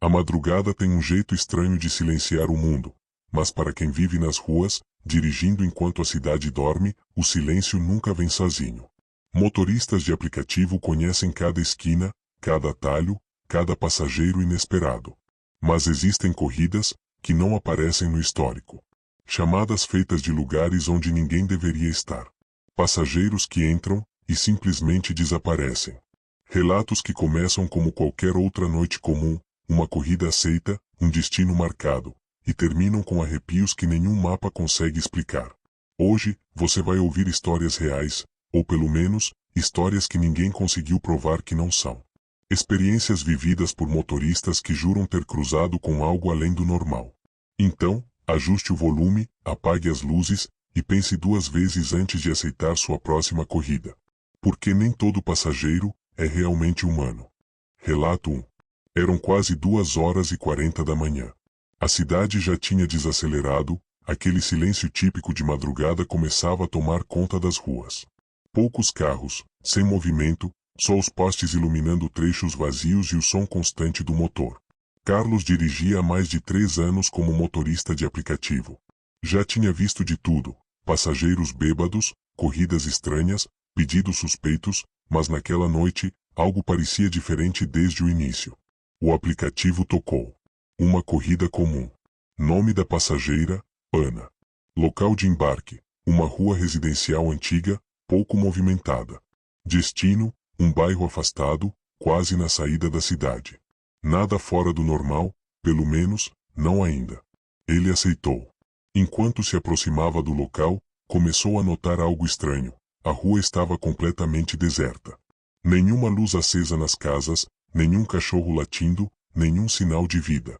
A madrugada tem um jeito estranho de silenciar o mundo, mas para quem vive nas ruas, dirigindo enquanto a cidade dorme, o silêncio nunca vem sozinho. Motoristas de aplicativo conhecem cada esquina, cada atalho, cada passageiro inesperado. Mas existem corridas que não aparecem no histórico. Chamadas feitas de lugares onde ninguém deveria estar. Passageiros que entram e simplesmente desaparecem. Relatos que começam como qualquer outra noite comum, uma corrida aceita, um destino marcado, e terminam com arrepios que nenhum mapa consegue explicar. Hoje, você vai ouvir histórias reais, ou pelo menos, histórias que ninguém conseguiu provar que não são. Experiências vividas por motoristas que juram ter cruzado com algo além do normal. Então, ajuste o volume, apague as luzes, e pense duas vezes antes de aceitar sua próxima corrida. Porque nem todo passageiro é realmente humano. Relato 1. Eram quase 2h40 da manhã. A cidade já tinha desacelerado, aquele silêncio típico de madrugada começava a tomar conta das ruas. Poucos carros, sem movimento, só os postes iluminando trechos vazios e o som constante do motor. Carlos dirigia há mais de 3 anos como motorista de aplicativo. Já tinha visto de tudo, passageiros bêbados, corridas estranhas, pedidos suspeitos, mas naquela noite, algo parecia diferente desde o início. O aplicativo tocou. Uma corrida comum. Nome da passageira, Ana. Local de embarque, uma rua residencial antiga, pouco movimentada. Destino, um bairro afastado, quase na saída da cidade. Nada fora do normal, pelo menos, não ainda. Ele aceitou. Enquanto se aproximava do local, começou a notar algo estranho. A rua estava completamente deserta. Nenhuma luz acesa nas casas, nenhum cachorro latindo, nenhum sinal de vida.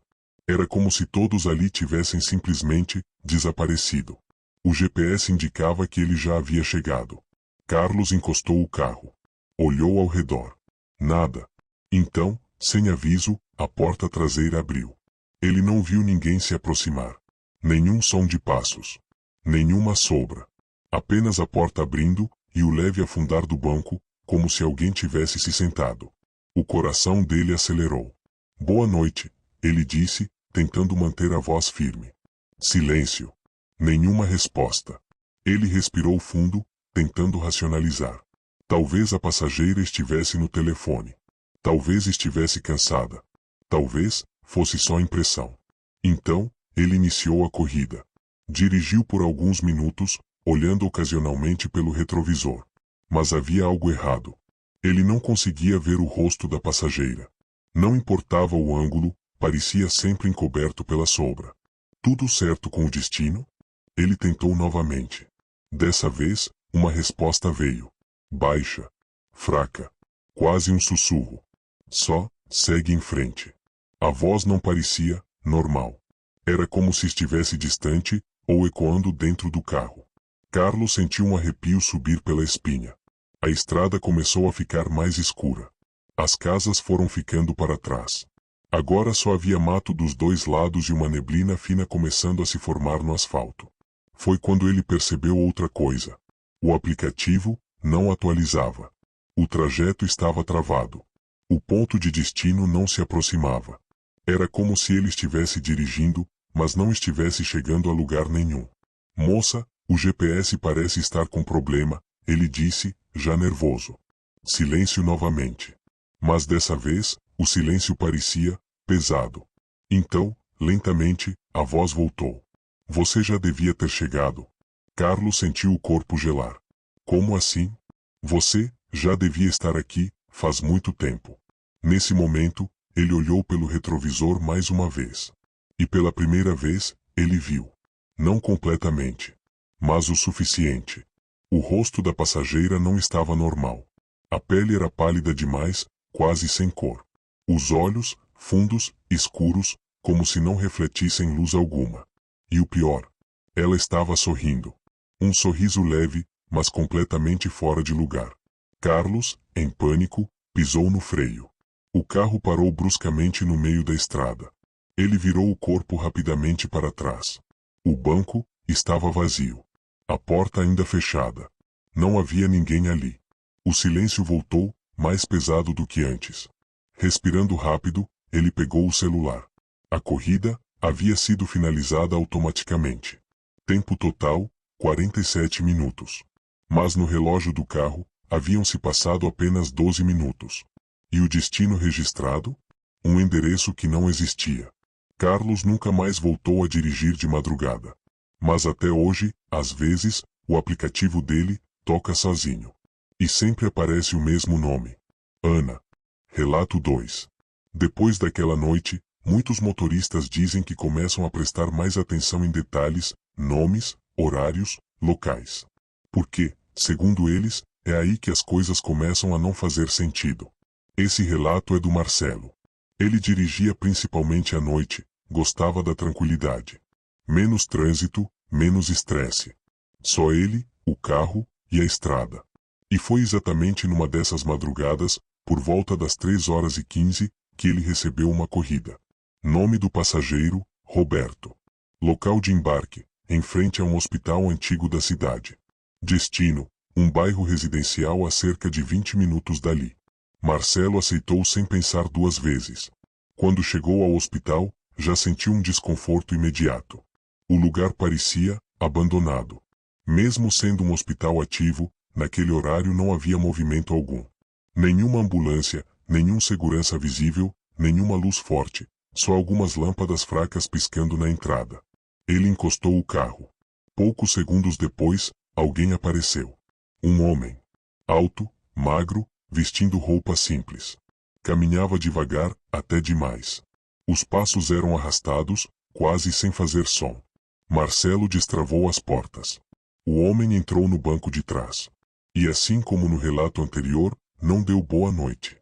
Era como se todos ali tivessem simplesmente desaparecido. O GPS indicava que ele já havia chegado. Carlos encostou o carro. Olhou ao redor. Nada. Então, sem aviso, a porta traseira abriu. Ele não viu ninguém se aproximar. Nenhum som de passos. Nenhuma sombra. Apenas a porta abrindo e o leve afundar do banco, como se alguém tivesse se sentado. O coração dele acelerou. Boa noite, ele disse, tentando manter a voz firme. Silêncio. Nenhuma resposta. Ele respirou fundo, tentando racionalizar. Talvez a passageira estivesse no telefone. Talvez estivesse cansada. Talvez fosse só impressão. Então, ele iniciou a corrida. Dirigiu por alguns minutos, olhando ocasionalmente pelo retrovisor. Mas havia algo errado. Ele não conseguia ver o rosto da passageira. Não importava o ângulo, parecia sempre encoberto pela sombra. Tudo certo com o destino? Ele tentou novamente. Dessa vez, uma resposta veio. Baixa. Fraca. Quase um sussurro. Só, segue em frente. A voz não parecia normal. Era como se estivesse distante, ou ecoando dentro do carro. Carlos sentiu um arrepio subir pela espinha. A estrada começou a ficar mais escura. As casas foram ficando para trás. Agora só havia mato dos dois lados e uma neblina fina começando a se formar no asfalto. Foi quando ele percebeu outra coisa. O aplicativo não atualizava. O trajeto estava travado. O ponto de destino não se aproximava. Era como se ele estivesse dirigindo, mas não estivesse chegando a lugar nenhum. Moça, o GPS parece estar com problema, ele disse, já nervoso. Silêncio novamente. Mas dessa vez, o silêncio parecia pesado. Então, lentamente, a voz voltou. Você já devia ter chegado. Carlos sentiu o corpo gelar. Como assim? Você já devia estar aqui, faz muito tempo. Nesse momento, ele olhou pelo retrovisor mais uma vez. E pela primeira vez, ele viu. Não completamente. Mas o suficiente. O rosto da passageira não estava normal. A pele era pálida demais, quase sem cor. Os olhos, fundos, escuros, como se não refletissem luz alguma. E o pior, ela estava sorrindo. Um sorriso leve, mas completamente fora de lugar. Carlos, em pânico, pisou no freio. O carro parou bruscamente no meio da estrada. Ele virou o corpo rapidamente para trás. O banco estava vazio. A porta ainda fechada. Não havia ninguém ali. O silêncio voltou, mais pesado do que antes. Respirando rápido, ele pegou o celular. A corrida havia sido finalizada automaticamente. Tempo total, 47 minutos. Mas no relógio do carro, haviam-se passado apenas 12 minutos. E o destino registrado? Um endereço que não existia. Carlos nunca mais voltou a dirigir de madrugada. Mas até hoje, às vezes, o aplicativo dele toca sozinho. E sempre aparece o mesmo nome. Ana. Relato 2. Depois daquela noite, muitos motoristas dizem que começam a prestar mais atenção em detalhes, nomes, horários, locais. Porque, segundo eles, é aí que as coisas começam a não fazer sentido. Esse relato é do Marcelo. Ele dirigia principalmente à noite, gostava da tranquilidade. Menos trânsito, menos estresse. Só ele, o carro e a estrada. E foi exatamente numa dessas madrugadas, por volta das 3h15, que ele recebeu uma corrida. Nome do passageiro, Roberto. Local de embarque, em frente a um hospital antigo da cidade. Destino, um bairro residencial a cerca de 20 minutos dali. Marcelo aceitou sem pensar duas vezes. Quando chegou ao hospital, já sentiu um desconforto imediato. O lugar parecia abandonado. Mesmo sendo um hospital ativo, naquele horário não havia movimento algum. Nenhuma ambulância, nenhum segurança visível, nenhuma luz forte, só algumas lâmpadas fracas piscando na entrada. Ele encostou o carro. Poucos segundos depois, alguém apareceu. Um homem. Alto, magro, vestindo roupa simples. Caminhava devagar, até demais. Os passos eram arrastados, quase sem fazer som. Marcelo destravou as portas. O homem entrou no banco de trás. E assim como no relato anterior, não deu boa noite.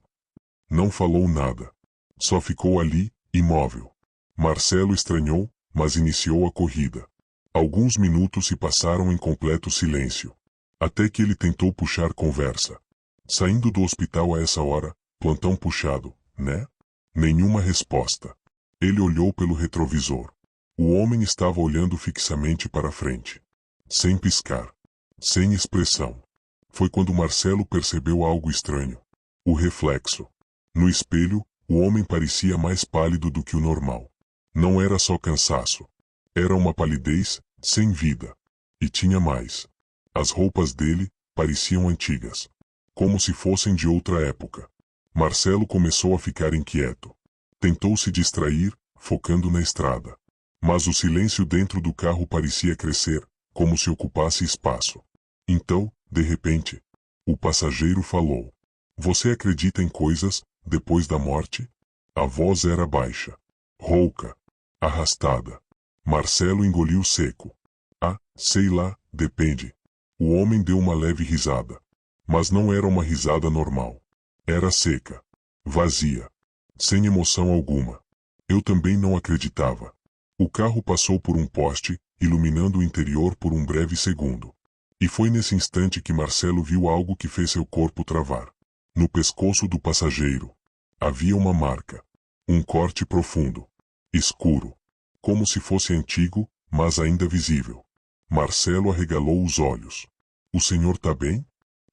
Não falou nada. Só ficou ali, imóvel. Marcelo estranhou, mas iniciou a corrida. Alguns minutos se passaram em completo silêncio. Até que ele tentou puxar conversa. Saindo do hospital a essa hora, plantão puxado, né? Nenhuma resposta. Ele olhou pelo retrovisor. O homem estava olhando fixamente para frente. Sem piscar. Sem expressão. Foi quando Marcelo percebeu algo estranho. O reflexo. No espelho, o homem parecia mais pálido do que o normal. Não era só cansaço. Era uma palidez, sem vida. E tinha mais. As roupas dele pareciam antigas. Como se fossem de outra época. Marcelo começou a ficar inquieto. Tentou se distrair, focando na estrada. Mas o silêncio dentro do carro parecia crescer, como se ocupasse espaço. Então, de repente, o passageiro falou. Você acredita em coisas, depois da morte? A voz era baixa. Rouca. Arrastada. Marcelo engoliu seco. Ah, sei lá, depende. O homem deu uma leve risada. Mas não era uma risada normal. Era seca. Vazia. Sem emoção alguma. Eu também não acreditava. O carro passou por um poste, iluminando o interior por um breve segundo. E foi nesse instante que Marcelo viu algo que fez seu corpo travar. No pescoço do passageiro. Havia uma marca. Um corte profundo. Escuro. Como se fosse antigo, mas ainda visível. Marcelo arregalou os olhos. O senhor tá bem?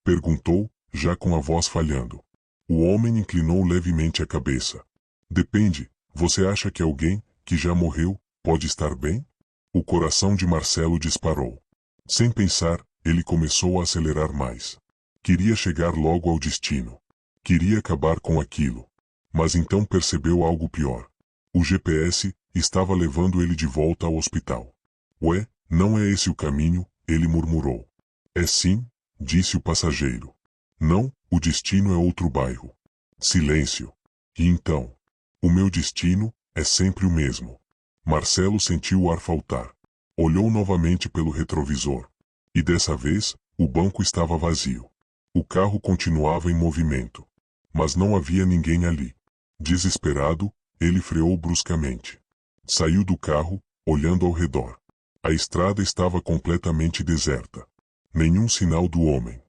Perguntou, já com a voz falhando. O homem inclinou levemente a cabeça. Depende, você acha que alguém, que já morreu, pode estar bem? O coração de Marcelo disparou. Sem pensar, ele começou a acelerar mais. Queria chegar logo ao destino. Queria acabar com aquilo. Mas então percebeu algo pior. O GPS estava levando ele de volta ao hospital. Ué, não é esse o caminho, ele murmurou. É sim, disse o passageiro. Não, o destino é outro bairro. Silêncio. E então? O meu destino é sempre o mesmo. Marcelo sentiu o ar faltar. Olhou novamente pelo retrovisor. E dessa vez, o banco estava vazio. O carro continuava em movimento. Mas não havia ninguém ali. Desesperado, ele freou bruscamente. Saiu do carro, olhando ao redor. A estrada estava completamente deserta. Nenhum sinal do homem.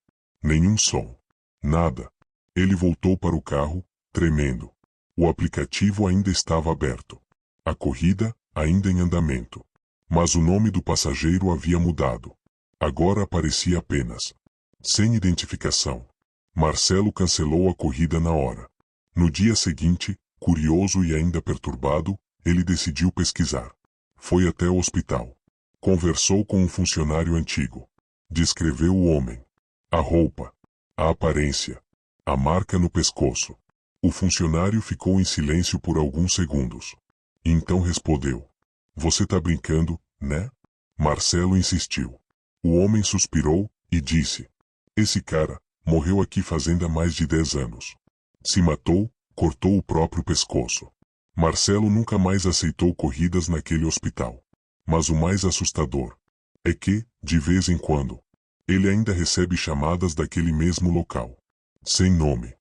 Nenhum som. Nada. Ele voltou para o carro, tremendo. O aplicativo ainda estava aberto. A corrida, ainda em andamento. Mas o nome do passageiro havia mudado. Agora aparecia apenas. Sem identificação. Marcelo cancelou a corrida na hora. No dia seguinte, Curioso e ainda perturbado, ele decidiu pesquisar. Foi até o hospital. Conversou com um funcionário antigo. Descreveu o homem. A roupa. A aparência. A marca no pescoço. O funcionário ficou em silêncio por alguns segundos. Então respondeu. Você tá brincando, né? Marcelo insistiu. O homem suspirou e disse. Esse cara morreu aqui fazendo há mais de 10 anos. Se matou, cortou o próprio pescoço. Marcelo nunca mais aceitou corridas naquele hospital. Mas o mais assustador é que, de vez em quando, ele ainda recebe chamadas daquele mesmo local. Sem nome.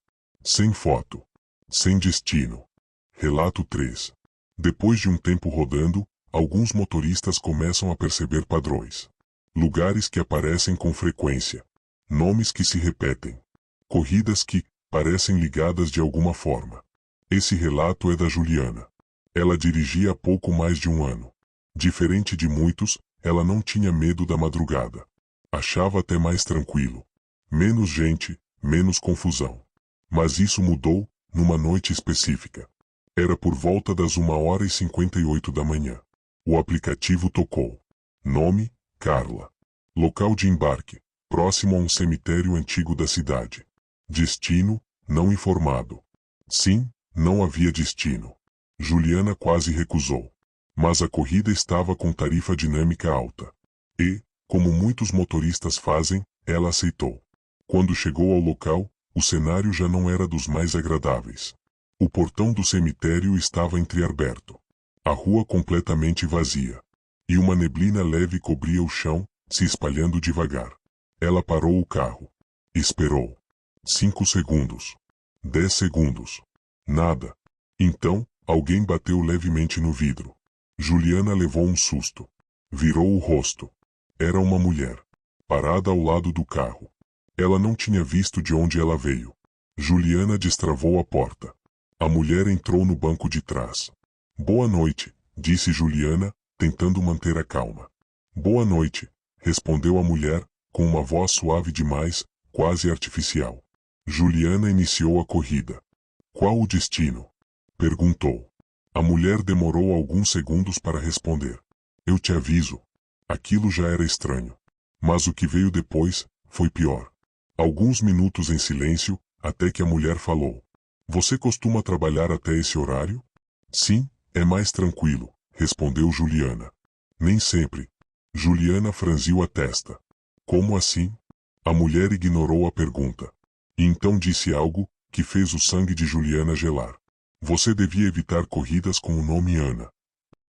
Sem foto. Sem destino. Relato 3. Depois de um tempo rodando, alguns motoristas começam a perceber padrões. Lugares que aparecem com frequência. Nomes que se repetem. Corridas que parecem ligadas de alguma forma. Esse relato é da Juliana. Ela dirigia há pouco mais de um ano. Diferente de muitos, ela não tinha medo da madrugada. Achava até mais tranquilo. Menos gente, menos confusão. Mas isso mudou, numa noite específica. Era por volta das 1h58 da manhã. O aplicativo tocou. Nome, Carla. Local de embarque, próximo a um cemitério antigo da cidade. Destino, não informado. Sim, não havia destino. Juliana quase recusou. Mas a corrida estava com tarifa dinâmica alta. E, como muitos motoristas fazem, ela aceitou. Quando chegou ao local, o cenário já não era dos mais agradáveis. O portão do cemitério estava entreaberto. A rua completamente vazia. E uma neblina leve cobria o chão, se espalhando devagar. Ela parou o carro. Esperou. 5 segundos. 10 segundos. Nada. Então, alguém bateu levemente no vidro. Juliana levou um susto. Virou o rosto. Era uma mulher. Parada ao lado do carro. Ela não tinha visto de onde ela veio. Juliana destravou a porta. A mulher entrou no banco de trás. Boa noite, disse Juliana, tentando manter a calma. Boa noite, respondeu a mulher, com uma voz suave demais, quase artificial. Juliana iniciou a corrida. Qual o destino? Perguntou. A mulher demorou alguns segundos para responder. Eu te aviso. Aquilo já era estranho. Mas o que veio depois, foi pior. Alguns minutos em silêncio, até que a mulher falou. Você costuma trabalhar até esse horário? Sim, é mais tranquilo, respondeu Juliana. Nem sempre. Juliana franziu a testa. Como assim? A mulher ignorou a pergunta. E então disse algo que fez o sangue de Juliana gelar. Você devia evitar corridas com o nome Ana.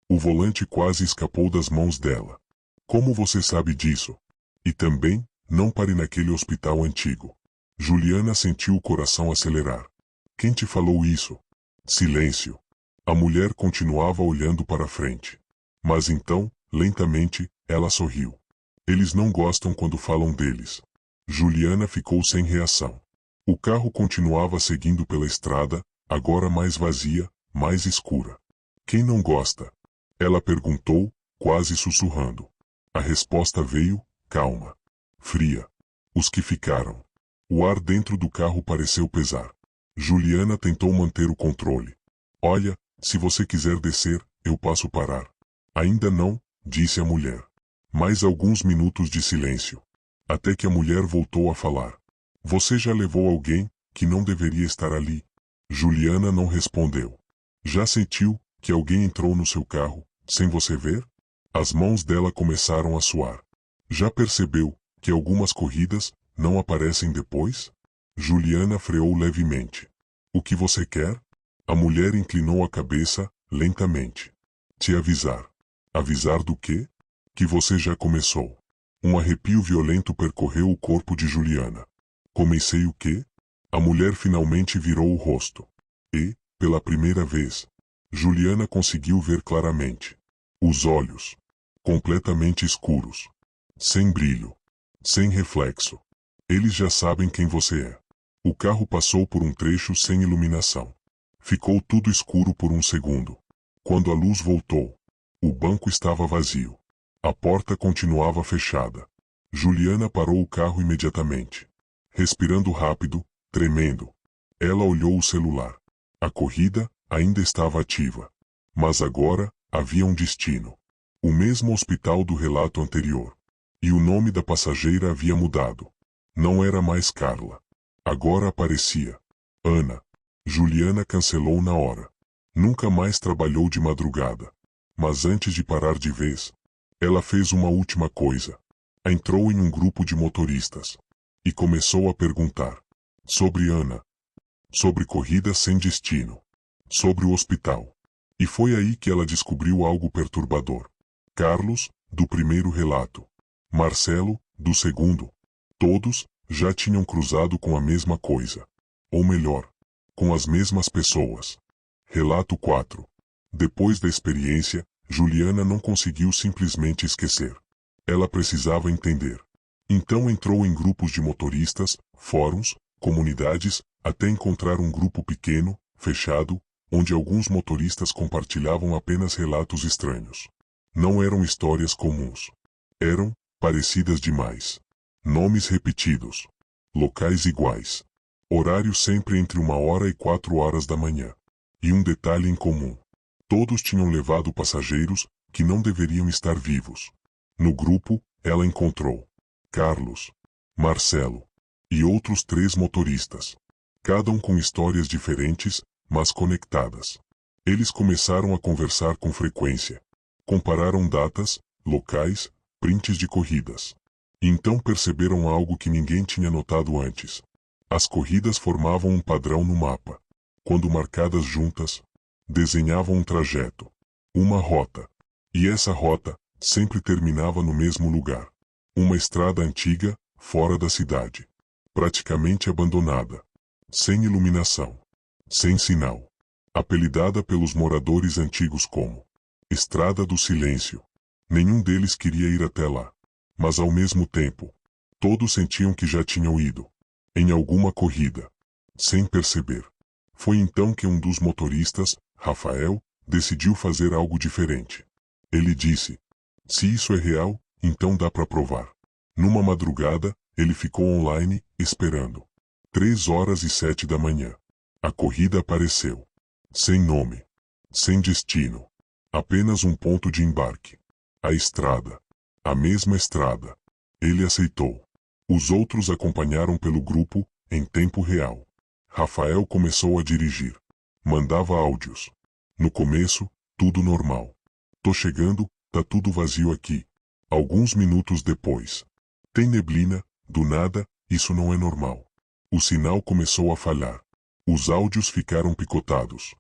O volante quase escapou das mãos dela. Como você sabe disso? E também, não pare naquele hospital antigo. Juliana sentiu o coração acelerar. Quem te falou isso? Silêncio. A mulher continuava olhando para frente. Mas então, lentamente, ela sorriu. Eles não gostam quando falam deles. Juliana ficou sem reação. O carro continuava seguindo pela estrada, agora mais vazia, mais escura. Quem não gosta? Ela perguntou, quase sussurrando. A resposta veio, calma. Fria. Os que ficaram. O ar dentro do carro pareceu pesar. Juliana tentou manter o controle. Olha, se você quiser descer, eu passo parar. Ainda não, disse a mulher. Mais alguns minutos de silêncio. Até que a mulher voltou a falar. Você já levou alguém que não deveria estar ali? Juliana não respondeu. Já sentiu que alguém entrou no seu carro, sem você ver? As mãos dela começaram a suar. Já percebeu que algumas corridas não aparecem depois? Juliana freou levemente. O que você quer? A mulher inclinou a cabeça, lentamente. Te avisar. Avisar do quê? Que você já começou. Um arrepio violento percorreu o corpo de Juliana. Comecei o quê? A mulher finalmente virou o rosto. E, pela primeira vez, Juliana conseguiu ver claramente. Os olhos. Completamente escuros. Sem brilho. Sem reflexo. Eles já sabem quem você é. O carro passou por um trecho sem iluminação. Ficou tudo escuro por um segundo. Quando a luz voltou, o banco estava vazio. A porta continuava fechada. Juliana parou o carro imediatamente. Respirando rápido, tremendo. Ela olhou o celular. A corrida ainda estava ativa. Mas agora, havia um destino. O mesmo hospital do relato anterior. E o nome da passageira havia mudado. Não era mais Carla. Agora aparecia Ana. Juliana cancelou na hora. Nunca mais trabalhou de madrugada. Mas antes de parar de vez, ela fez uma última coisa. Entrou em um grupo de motoristas. E começou a perguntar. Sobre Ana. Sobre corridas sem destino. Sobre o hospital. E foi aí que ela descobriu algo perturbador. Carlos, do primeiro relato. Marcelo, do segundo. Todos já tinham cruzado com a mesma coisa. Ou melhor, com as mesmas pessoas. Relato 4. Depois da experiência, Juliana não conseguiu simplesmente esquecer. Ela precisava entender. Então entrou em grupos de motoristas, fóruns, comunidades, até encontrar um grupo pequeno, fechado, onde alguns motoristas compartilhavam apenas relatos estranhos. Não eram histórias comuns. Eram parecidas demais. Nomes repetidos. Locais iguais. Horário sempre entre 1h e 4h da manhã. E um detalhe em comum. Todos tinham levado passageiros que não deveriam estar vivos. No grupo, ela encontrou Carlos, Marcelo e outros 3 motoristas. Cada um com histórias diferentes, mas conectadas. Eles começaram a conversar com frequência. Compararam datas, locais, prints de corridas. E então perceberam algo que ninguém tinha notado antes. As corridas formavam um padrão no mapa. Quando marcadas juntas, desenhavam um trajeto, uma rota. E essa rota sempre terminava no mesmo lugar. Uma estrada antiga, fora da cidade. Praticamente abandonada. Sem iluminação. Sem sinal. Apelidada pelos moradores antigos como Estrada do Silêncio. Nenhum deles queria ir até lá. Mas ao mesmo tempo, todos sentiam que já tinham ido. Em alguma corrida. Sem perceber. Foi então que um dos motoristas, Rafael, decidiu fazer algo diferente. Ele disse: se isso é real, então dá para provar. Numa madrugada, ele ficou online, esperando. 3h07 da manhã. A corrida apareceu. Sem nome. Sem destino. Apenas um ponto de embarque. A estrada. A mesma estrada. Ele aceitou. Os outros acompanharam pelo grupo, em tempo real. Rafael começou a dirigir. Mandava áudios. No começo, tudo normal. Tô chegando, tá tudo vazio aqui. Alguns minutos depois. Tem neblina, do nada, isso não é normal. O sinal começou a falhar. Os áudios ficaram picotados.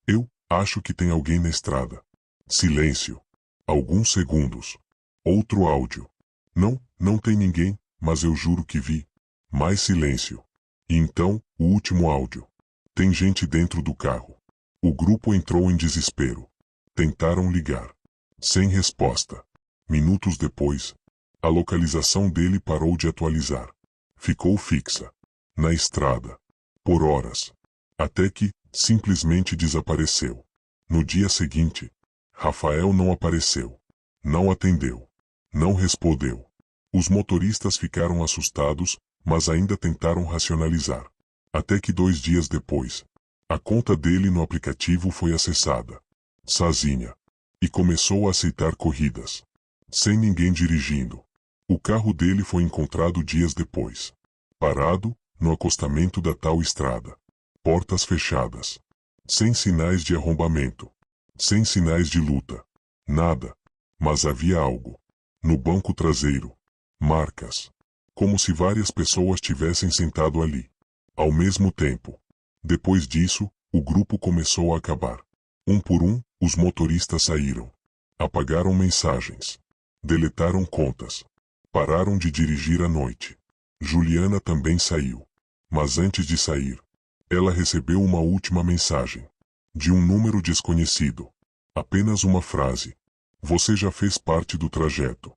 Eu acho que tem alguém na estrada. Silêncio. Alguns segundos. Outro áudio. Não tem ninguém, mas eu juro que vi. Mais silêncio. E então, o último áudio. Tem gente dentro do carro. O grupo entrou em desespero. Tentaram ligar. Sem resposta. Minutos depois, a localização dele parou de atualizar. Ficou fixa. Na estrada. Por horas. Até que, simplesmente desapareceu. No dia seguinte, Rafael não apareceu. Não atendeu. Não respondeu. Os motoristas ficaram assustados, mas ainda tentaram racionalizar. Até que 2 dias depois, a conta dele no aplicativo foi acessada. Sozinha. E começou a aceitar corridas. Sem ninguém dirigindo. O carro dele foi encontrado dias depois. Parado, no acostamento da tal estrada. Portas fechadas. Sem sinais de arrombamento. Sem sinais de luta. Nada. Mas havia algo. No banco traseiro. Marcas. Como se várias pessoas tivessem sentado ali. Ao mesmo tempo. Depois disso, o grupo começou a acabar. Um por um, os motoristas saíram. Apagaram mensagens. Deletaram contas. Pararam de dirigir à noite. Juliana também saiu. Mas antes de sair, ela recebeu uma última mensagem. De um número desconhecido. Apenas uma frase. Você já fez parte do trajeto.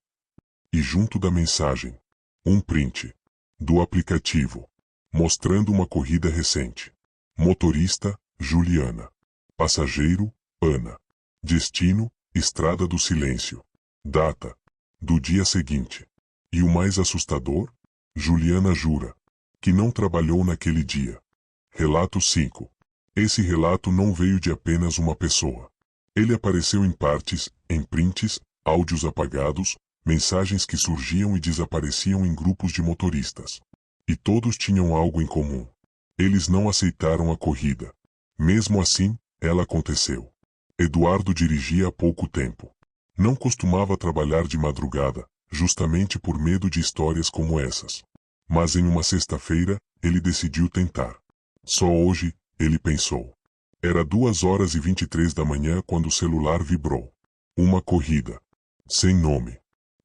E junto da mensagem, um print. Do aplicativo. Mostrando uma corrida recente. Motorista, Juliana. Passageiro, Ana. Destino, Estrada do Silêncio. Data. Do dia seguinte. E o mais assustador? Juliana jura. Que não trabalhou naquele dia. Relato 5. Esse relato não veio de apenas uma pessoa. Ele apareceu em partes, em prints, áudios apagados, mensagens que surgiam e desapareciam em grupos de motoristas. E todos tinham algo em comum. Eles não aceitaram a corrida. Mesmo assim, ela aconteceu. Eduardo dirigia há pouco tempo. Não costumava trabalhar de madrugada, justamente por medo de histórias como essas. Mas em uma sexta-feira, ele decidiu tentar. Só hoje, ele pensou. Era 2h23 da manhã quando o celular vibrou. Uma corrida. Sem nome.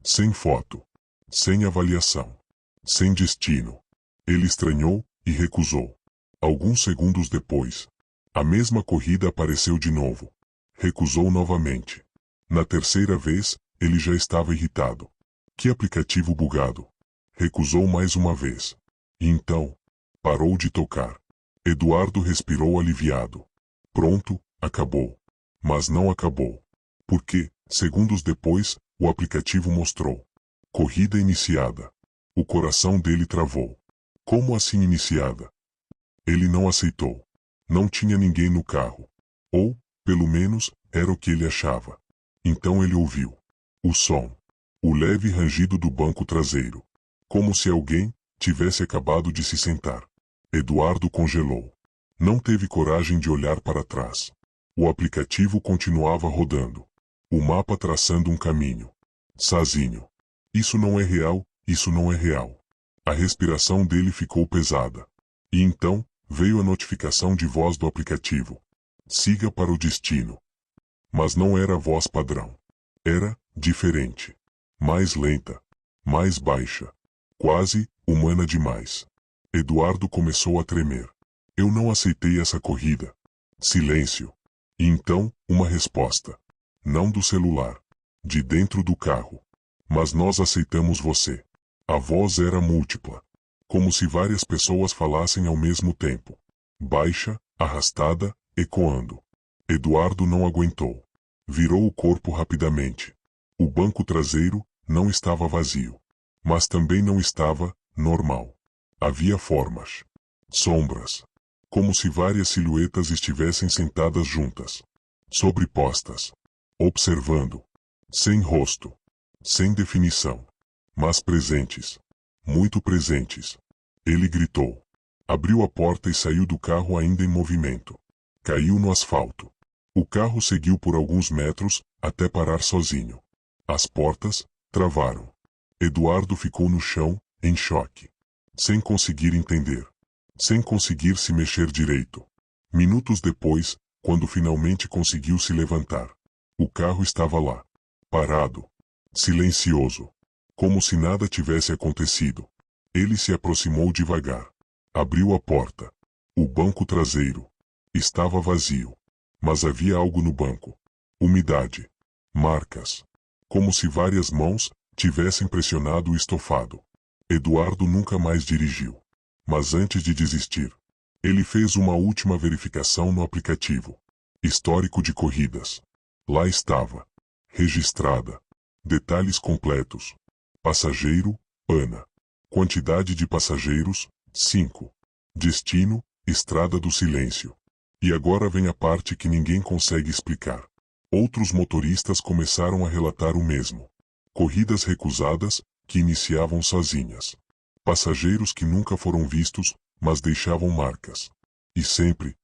Sem foto. Sem avaliação. Sem destino. Ele estranhou e recusou. Alguns segundos depois, a mesma corrida apareceu de novo. Recusou novamente. Na terceira vez, ele já estava irritado. Que aplicativo bugado. Recusou mais uma vez. E então, parou de tocar. Eduardo respirou aliviado. Pronto, acabou. Mas não acabou. Porque, segundos depois, o aplicativo mostrou. Corrida iniciada. O coração dele travou. Como assim iniciada? Ele não aceitou. Não tinha ninguém no carro. Ou, pelo menos, era o que ele achava. Então ele ouviu. O som. O leve rangido do banco traseiro. Como se alguém tivesse acabado de se sentar. Eduardo congelou. Não teve coragem de olhar para trás. O aplicativo continuava rodando. O mapa traçando um caminho. Sozinho. Isso não é real, isso não é real. A respiração dele ficou pesada. E então, veio a notificação de voz do aplicativo. Siga para o destino. Mas não era a voz padrão. Era diferente. Mais lenta. Mais baixa. Quase humana demais. Eduardo começou a tremer. Eu não aceitei essa corrida. Silêncio. E então, uma resposta. Não do celular. De dentro do carro. Mas nós aceitamos você. A voz era múltipla. Como se várias pessoas falassem ao mesmo tempo. Baixa, arrastada, ecoando. Eduardo não aguentou. Virou o corpo rapidamente. O banco traseiro não estava vazio. Mas também não estava normal. Havia formas. Sombras. Como se várias silhuetas estivessem sentadas juntas. Sobrepostas. Observando. Sem rosto. Sem definição. Mas presentes. Muito presentes. Ele gritou. Abriu a porta e saiu do carro ainda em movimento. Caiu no asfalto. O carro seguiu por alguns metros, até parar sozinho. As portas travaram. Eduardo ficou no chão, em choque. Sem conseguir entender. Sem conseguir se mexer direito. Minutos depois, quando finalmente conseguiu se levantar. O carro estava lá. Parado. Silencioso. Como se nada tivesse acontecido. Ele se aproximou devagar. Abriu a porta. O banco traseiro. Estava vazio. Mas havia algo no banco. Umidade. Marcas. Como se várias mãos tivessem pressionado o estofado. Eduardo nunca mais dirigiu. Mas antes de desistir, ele fez uma última verificação no aplicativo. Histórico de corridas. Lá estava. Registrada. Detalhes completos. Passageiro, Ana. Quantidade de passageiros, 5. Destino, Estrada do Silêncio. E agora vem a parte que ninguém consegue explicar. Outros motoristas começaram a relatar o mesmo. Corridas recusadas, que iniciavam sozinhas. Passageiros que nunca foram vistos, mas deixavam marcas. E sempre,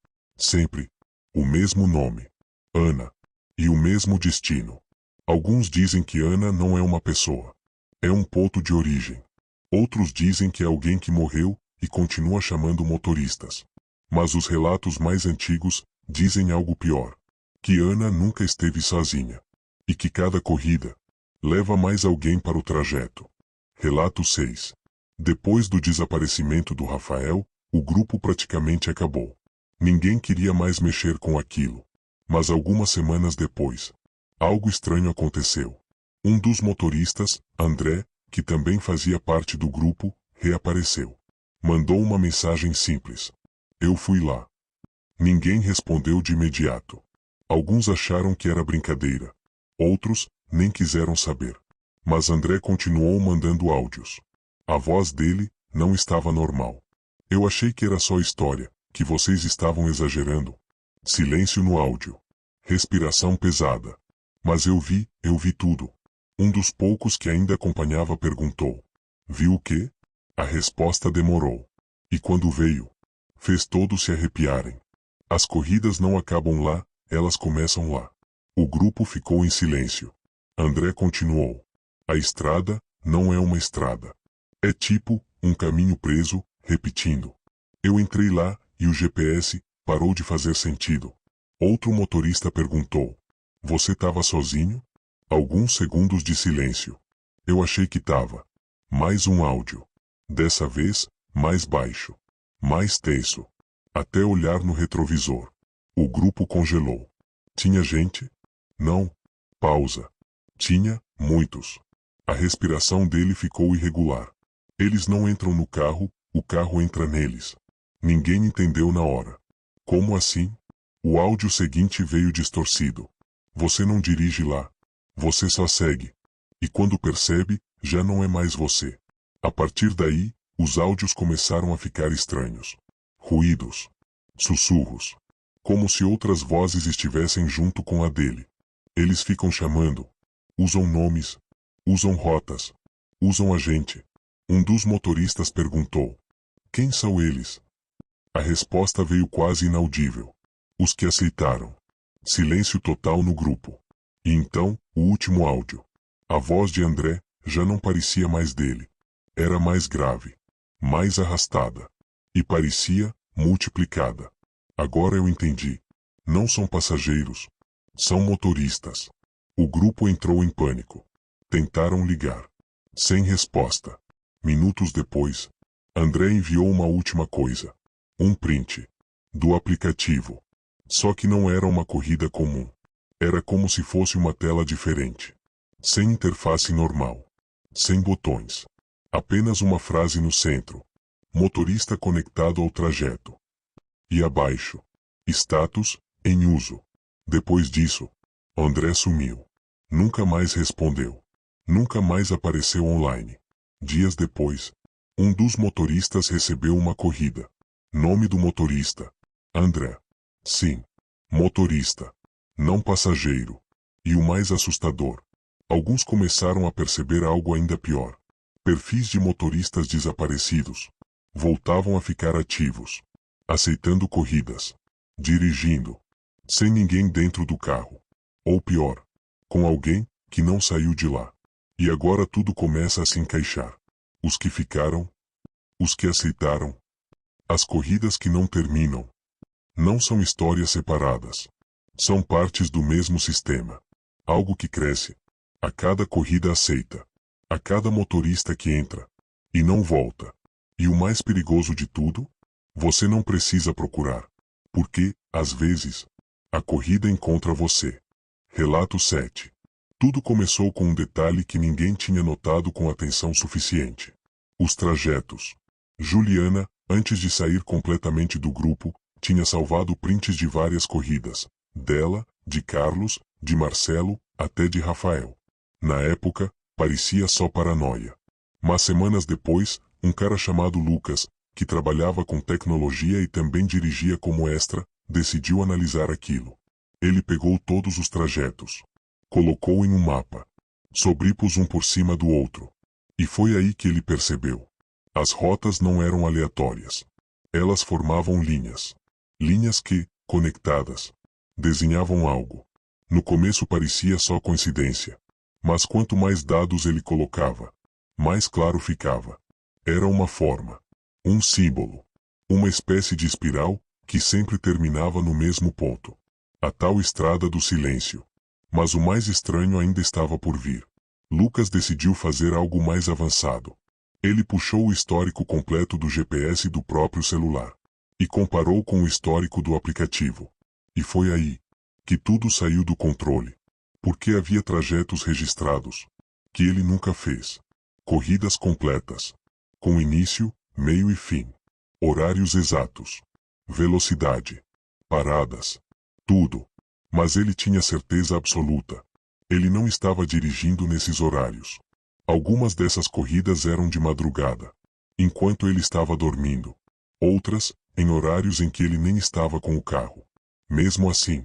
o mesmo nome. Ana. E o mesmo destino. Alguns dizem que Ana não é uma pessoa. É um ponto de origem. Outros dizem que é alguém que morreu e continua chamando motoristas. Mas os relatos mais antigos dizem algo pior. Que Ana nunca esteve sozinha. E que cada corrida leva mais alguém para o trajeto. Relato 6. Depois do desaparecimento do Rafael, o grupo praticamente acabou. Ninguém queria mais mexer com aquilo. Mas algumas semanas depois, algo estranho aconteceu. Um dos motoristas, André, que também fazia parte do grupo, reapareceu. Mandou uma mensagem simples. Eu fui lá. Ninguém respondeu de imediato. Alguns acharam que era brincadeira. Outros nem quiseram saber. Mas André continuou mandando áudios. A voz dele não estava normal. Eu achei que era só história, que vocês estavam exagerando, Silêncio no áudio. Respiração pesada. Mas eu vi tudo. Um dos poucos que ainda acompanhava perguntou. Viu o quê? A resposta demorou. E quando veio, fez todos se arrepiarem. As corridas não acabam lá, elas começam lá. O grupo ficou em silêncio. André continuou. A estrada não é uma estrada. É tipo um caminho preso, repetindo. Eu entrei lá e o GPS parou de fazer sentido. Outro motorista perguntou. Você estava sozinho? Alguns segundos de silêncio. Eu achei que tava. Mais um áudio. Dessa vez, mais baixo. Mais tenso. Até olhar no retrovisor. O grupo congelou. Tinha gente? Não. Pausa. Tinha, muitos. A respiração dele ficou irregular. Eles não entram no carro, o carro entra neles. Ninguém entendeu na hora. Como assim? O áudio seguinte veio distorcido. Você não dirige lá. Você só segue. E quando percebe, já não é mais você. A partir daí, os áudios começaram a ficar estranhos. Ruídos. Sussurros. Como se outras vozes estivessem junto com a dele. Eles ficam chamando. Usam nomes. Usam rotas. Usam a gente. Um dos motoristas perguntou. Quem são eles? A resposta veio quase inaudível. Os que aceitaram. Silêncio total no grupo. E então, o último áudio. A voz de André já não parecia mais dele. Era mais grave. Mais arrastada. E parecia multiplicada. Agora eu entendi. Não são passageiros. São motoristas. O grupo entrou em pânico. Tentaram ligar. Sem resposta. Minutos depois, André enviou uma última coisa. Um print. Do aplicativo. Só que não era uma corrida comum. Era como se fosse uma tela diferente. Sem interface normal. Sem botões. Apenas uma frase no centro. Motorista conectado ao trajeto. E abaixo. Status, em uso. Depois disso, André sumiu. Nunca mais respondeu. Nunca mais apareceu online. Dias depois, um dos motoristas recebeu uma corrida. Nome do motorista. André. Sim. Motorista. Não passageiro. E o mais assustador. Alguns começaram a perceber algo ainda pior. Perfis de motoristas desaparecidos. Voltavam a ficar ativos. Aceitando corridas. Dirigindo. Sem ninguém dentro do carro. Ou pior. Com alguém que não saiu de lá. E agora tudo começa a se encaixar. Os que ficaram. Os que aceitaram. As corridas que não terminam. Não são histórias separadas. São partes do mesmo sistema. Algo que cresce. A cada corrida aceita. A cada motorista que entra. E não volta. E o mais perigoso de tudo? Você não precisa procurar. Porque, às vezes, a corrida encontra você. Relato 7. Tudo começou com um detalhe que ninguém tinha notado com atenção suficiente. Os trajetos. Juliana, antes de sair completamente do grupo, tinha salvado prints de várias corridas. Dela, de Carlos, de Marcelo, até de Rafael. Na época, parecia só paranoia. Mas semanas depois, um cara chamado Lucas, que trabalhava com tecnologia e também dirigia como extra, decidiu analisar aquilo. Ele pegou todos os trajetos. Colocou em um mapa. Sobrepôs um por cima do outro. E foi aí que ele percebeu. As rotas não eram aleatórias. Elas formavam linhas. Linhas que, conectadas, desenhavam algo. No começo parecia só coincidência. Mas quanto mais dados ele colocava, mais claro ficava. Era uma forma. Um símbolo. Uma espécie de espiral, que sempre terminava no mesmo ponto. A tal estrada do silêncio. Mas o mais estranho ainda estava por vir. Lucas decidiu fazer algo mais avançado. Ele puxou o histórico completo do GPS do próprio celular. E comparou com o histórico do aplicativo. E foi aí que tudo saiu do controle. Porque havia trajetos registrados que ele nunca fez. Corridas completas. Com início, meio e fim. Horários exatos. Velocidade. Paradas. Tudo. Mas ele tinha certeza absoluta. Ele não estava dirigindo nesses horários. Algumas dessas corridas eram de madrugada, enquanto ele estava dormindo. Outras, em horários em que ele nem estava com o carro. Mesmo assim,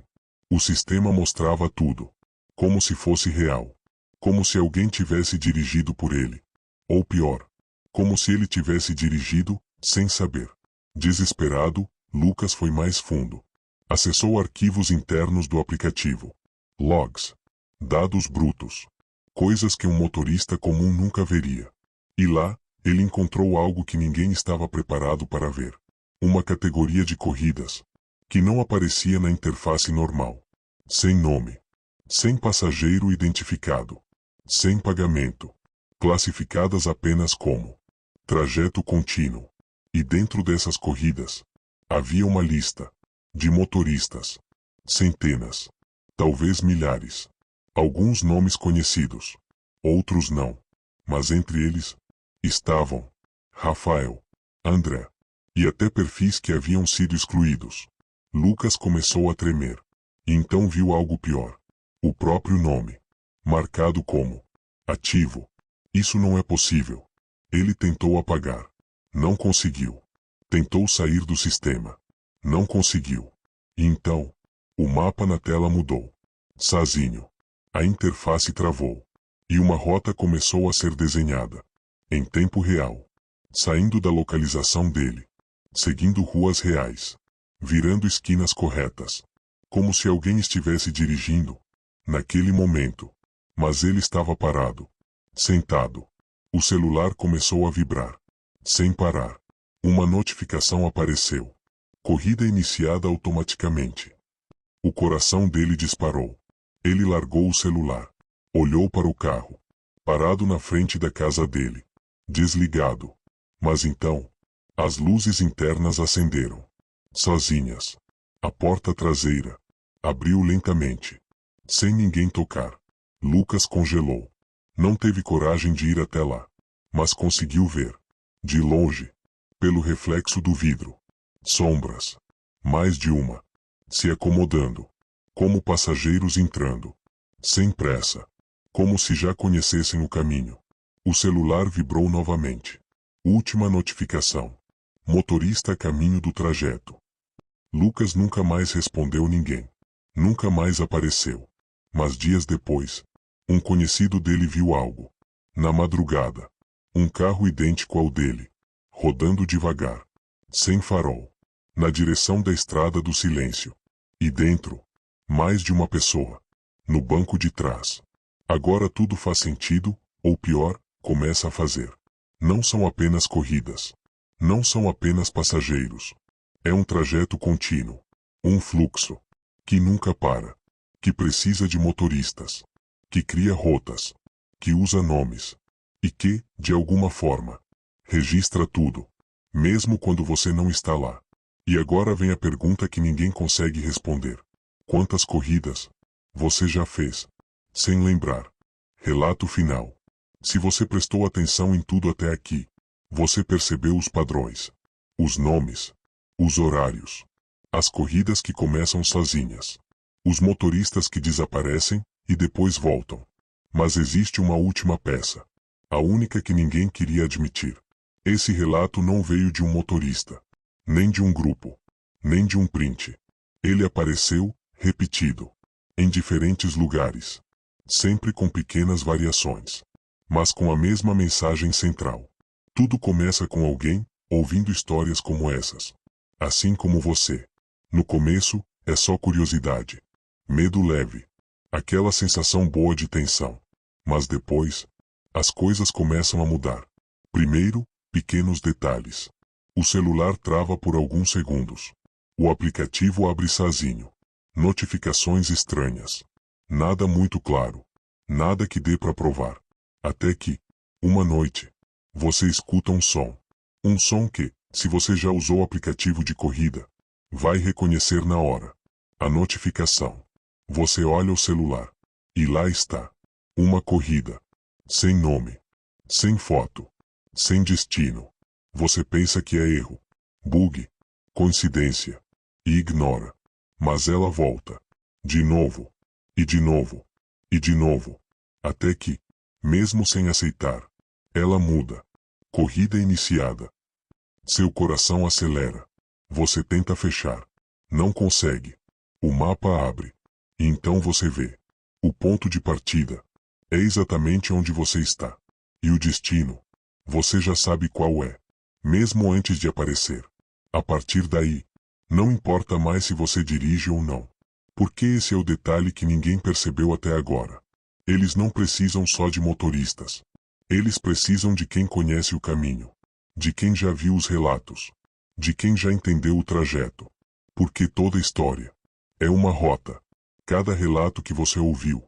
o sistema mostrava tudo, como se fosse real, como se alguém tivesse dirigido por ele. Ou pior, como se ele tivesse dirigido, sem saber. Desesperado, Lucas foi mais fundo. Acessou arquivos internos do aplicativo. Logs. Dados brutos. Coisas que um motorista comum nunca veria. E lá, ele encontrou algo que ninguém estava preparado para ver. Uma categoria de corridas, que não aparecia na interface normal. Sem nome. Sem passageiro identificado. Sem pagamento. Classificadas apenas como trajeto contínuo. E dentro dessas corridas, havia uma lista de motoristas. Centenas. Talvez milhares. Alguns nomes conhecidos. Outros não. Mas entre eles, estavam Rafael, André, e até perfis que haviam sido excluídos. Lucas começou a tremer. E então viu algo pior. O próprio nome. Marcado como ativo. Isso não é possível. Ele tentou apagar. Não conseguiu. Tentou sair do sistema. Não conseguiu. E então, o mapa na tela mudou. Sozinho. A interface travou. E uma rota começou a ser desenhada. Em tempo real. Saindo da localização dele. Seguindo ruas reais. Virando esquinas corretas. Como se alguém estivesse dirigindo. Naquele momento. Mas ele estava parado. Sentado. O celular começou a vibrar. Sem parar. Uma notificação apareceu. Corrida iniciada automaticamente. O coração dele disparou. Ele largou o celular. Olhou para o carro. Parado na frente da casa dele. Desligado. Mas então, as luzes internas acenderam. Sozinhas. A porta traseira abriu lentamente. Sem ninguém tocar. Lucas congelou. Não teve coragem de ir até lá. Mas conseguiu ver. De longe. Pelo reflexo do vidro. Sombras. Mais de uma. Se acomodando. Como passageiros entrando. Sem pressa. Como se já conhecessem o caminho. O celular vibrou novamente. Última notificação. Motorista a caminho do trajeto. Lucas nunca mais respondeu ninguém. Nunca mais apareceu. Mas dias depois, um conhecido dele viu algo. Na madrugada. Um carro idêntico ao dele. Rodando devagar. Sem farol. Na direção da estrada do silêncio. E dentro, mais de uma pessoa. No banco de trás. Agora tudo faz sentido, ou pior, começa a fazer. Não são apenas corridas. Não são apenas passageiros. É um trajeto contínuo. Um fluxo. Que nunca para. Que precisa de motoristas. Que cria rotas. Que usa nomes. E que, de alguma forma, registra tudo. Mesmo quando você não está lá. E agora vem a pergunta que ninguém consegue responder. Quantas corridas você já fez? Sem lembrar. Relato final. Se você prestou atenção em tudo até aqui, você percebeu os padrões. Os nomes. Os horários. As corridas que começam sozinhas. Os motoristas que desaparecem e depois voltam. Mas existe uma última peça. A única que ninguém queria admitir. Esse relato não veio de um motorista. Nem de um grupo. Nem de um print. Ele apareceu, repetido. Em diferentes lugares. Sempre com pequenas variações. Mas com a mesma mensagem central. Tudo começa com alguém, ouvindo histórias como essas. Assim como você. No começo, é só curiosidade. Medo leve. Aquela sensação boa de tensão. Mas depois, as coisas começam a mudar. Primeiro, pequenos detalhes. O celular trava por alguns segundos. O aplicativo abre sozinho. Notificações estranhas. Nada muito claro. Nada que dê para provar. Até que, uma noite, você escuta um som. Um som que, se você já usou o aplicativo de corrida, vai reconhecer na hora. A notificação. Você olha o celular. E lá está. Uma corrida. Sem nome. Sem foto. Sem destino. Você pensa que é erro. Bug. Coincidência. E ignora. Mas ela volta. De novo. E de novo. E de novo. Até que, mesmo sem aceitar, ela muda. Corrida iniciada. Seu coração acelera. Você tenta fechar. Não consegue. O mapa abre. E então você vê. O ponto de partida. É exatamente onde você está. E o destino. Você já sabe qual é. Mesmo antes de aparecer. A partir daí, não importa mais se você dirige ou não. Porque esse é o detalhe que ninguém percebeu até agora. Eles não precisam só de motoristas. Eles precisam de quem conhece o caminho. De quem já viu os relatos. De quem já entendeu o trajeto. Porque toda história é uma rota. Cada relato que você ouviu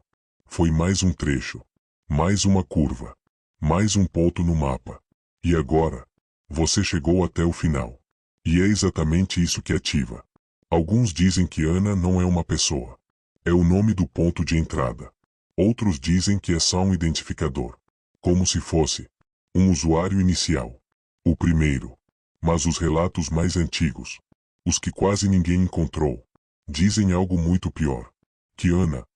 foi mais um trecho, mais uma curva, mais um ponto no mapa. E agora, você chegou até o final. E é exatamente isso que ativa. Alguns dizem que Ana não é uma pessoa. É o nome do ponto de entrada. Outros dizem que é só um identificador. Como se fosse um usuário inicial. O primeiro. Mas os relatos mais antigos, os que quase ninguém encontrou, dizem algo muito pior. Que Ana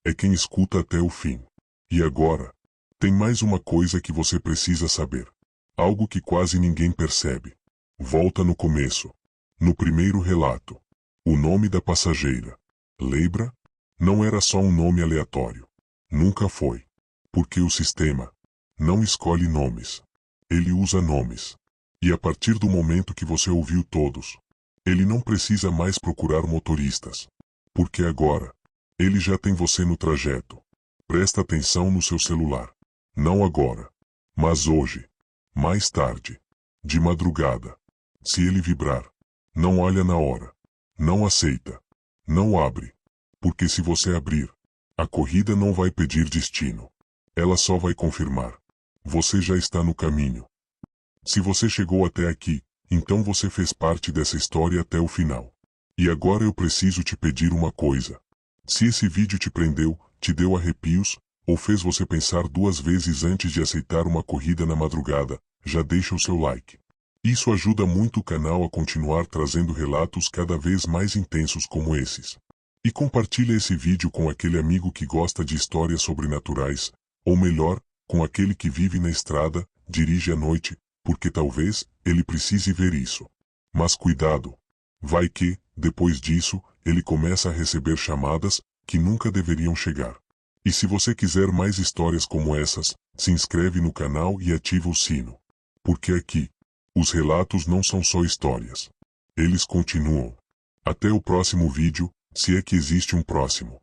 é quem escuta até o fim. E agora, tem mais uma coisa que você precisa saber. Algo que quase ninguém percebe. Volta no começo. No primeiro relato. O nome da passageira. Lembra? Não era só um nome aleatório. Nunca foi. Porque o sistema não escolhe nomes. Ele usa nomes. E a partir do momento que você ouviu todos, ele não precisa mais procurar motoristas. Porque agora, ele já tem você no trajeto. Presta atenção no seu celular. Não agora. Mas hoje. Mais tarde. De madrugada. Se ele vibrar, não olha na hora. Não aceita. Não abre. Porque se você abrir, a corrida não vai pedir destino. Ela só vai confirmar. Você já está no caminho. Se você chegou até aqui, então você fez parte dessa história até o final. E agora eu preciso te pedir uma coisa. Se esse vídeo te prendeu, te deu arrepios, ou fez você pensar duas vezes antes de aceitar uma corrida na madrugada, já deixa o seu like. Isso ajuda muito o canal a continuar trazendo relatos cada vez mais intensos como esses. E compartilha esse vídeo com aquele amigo que gosta de histórias sobrenaturais, ou melhor, com aquele que vive na estrada, dirige à noite, porque talvez ele precise ver isso. Mas cuidado. Vai que, depois disso, ele começa a receber chamadas que nunca deveriam chegar. E se você quiser mais histórias como essas, se inscreve no canal e ativa o sino. Porque aqui, os relatos não são só histórias. Eles continuam. Até o próximo vídeo, se é que existe um próximo.